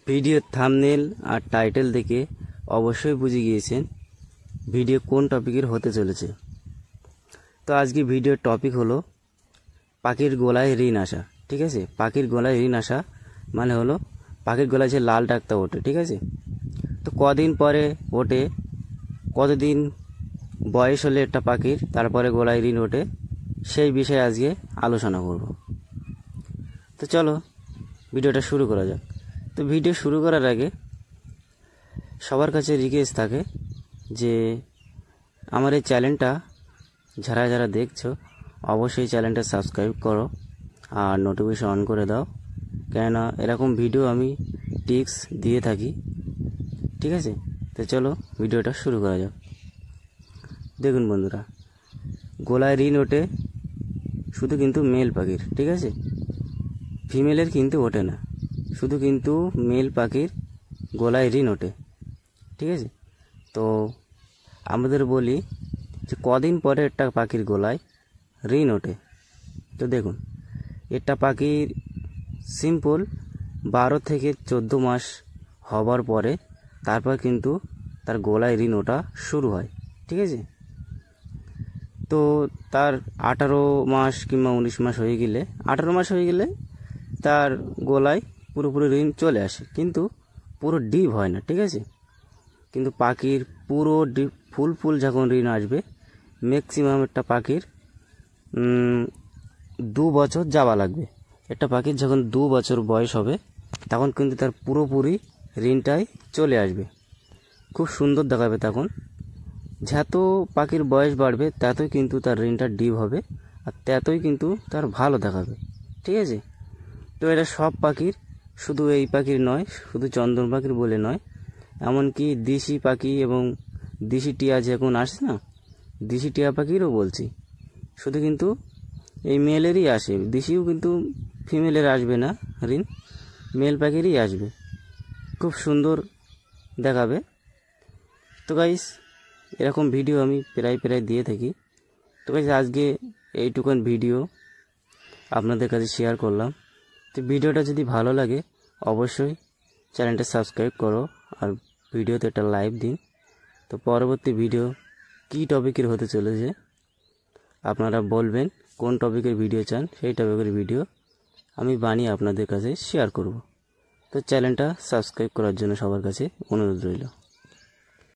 ভিডিওর থাম্বনেল আর টাইটেল দেখে অবশ্যই বুঝে গিয়েছেন ভিডিও কোন টপিকের হতে চলেছে। তো আজকে ভিডিওর টপিক হলো পাখির গলায় ঋণ আসা। ঠিক আছে, পাখির গলায় ঋণ আসা মানে হলো পাখির গলায় যে লাল ডাকটা ওঠে। ঠিক আছে, তো কদিন পরে ওঠে, কতদিন বয়স হলে একটা পাখির তারপরে গলায় ঋণ ওঠে, সেই বিষয়ে আজকে আলোচনা করব। তো চলো ভিডিওটা শুরু করা যাক। তো ভিডিও শুরু করার আগে সবার কাছে রিকোয়েস্ট থাকে যে আমার এই চ্যানেলটা যারা যারা দেখছো অবশ্যই চ্যানেলটা সাবস্ক্রাইব করো আর নোটিফিকেশন অন করে দাও, কেননা এরকম ভিডিও আমি টিপস দিয়ে থাকি। ঠিক আছে, তো চলো ভিডিওটা শুরু করা যাক। দেখুন বন্ধুরা, গলায় ঋণ ওঠে শুধু কিন্তু মেল পাখির। ঠিক আছে, ফিমেলের কিন্তু ওঠে না, শুধু কিন্তু মেল পাখির গলায় ঋণ ওঠে। ঠিক আছে, তো আমাদের বলি যে কদিন পরে একটা পাখির গলায় ঋণ ওঠে। তো দেখুন, একটা পাখির সিম্পল 12 থেকে 14 মাস হবার পরে তারপর কিন্তু তার গলায় ঋণ ওঠা শুরু হয়। ঠিক আছে, তো তার 18 মাস কিংবা 19 মাস হয়ে গেলে, 18 মাস হয়ে গেলে তার গলায় পুরোপুরি ঋণ চলে আসে, কিন্তু পুরো ডিপ হয় না। ঠিক আছে, কিন্তু পাখির পুরো ডিপ ফুল যখন ঋণ আসবে, ম্যাক্সিমাম একটা পাখির 2 বছর যাওয়া লাগবে। একটা পাখির যখন 2 বছর বয়স হবে তখন কিন্তু তার পুরোপুরি ঋণটাই চলে আসবে, খুব সুন্দর দেখাবে। তখন যত পাখির বয়স বাড়বে ততই কিন্তু তার ঋণটা ডিপ হবে আর ততই কিন্তু তার ভালো দেখাবে। ঠিক আছে, তো এটা সব পাখির, শুধু এই পাখির নয়, শুধু চন্দন পাখির বলে নয়, এমনকি দেশি পাখি এবং দেশি টিয়া যখন আসে না, দেশি টিয়া পাখিরও বলছি, শুধু কিন্তু এই মেলেরই আসে, দেশিও কিন্তু ফিমেলের আসবে না ঋণ, মেল পাখিরই আসবে, খুব সুন্দর দেখাবে। তো গাইস, এরকম ভিডিও আমি প্রায় দিয়ে থাকি। তো গাইস, আজকে এইটুকুন ভিডিও আপনাদের কাছে শেয়ার করলাম। তো ভিডিওটা যদি ভালো লাগে অবশ্যই চ্যানেলটা সাবস্ক্রাইব করো আর ভিডিওতে একটা লাইক দিন। তো পরবর্তী ভিডিও কী টপিকের হতে চলেছে আপনারা বলবেন, কোন টপিকের ভিডিও চান, সেই টপিকের ভিডিও আমি বানিয়ে আপনাদের কাছে শেয়ার করব। তো চ্যানেলটা সাবস্ক্রাইব করার জন্য সবার কাছে অনুরোধ রইল।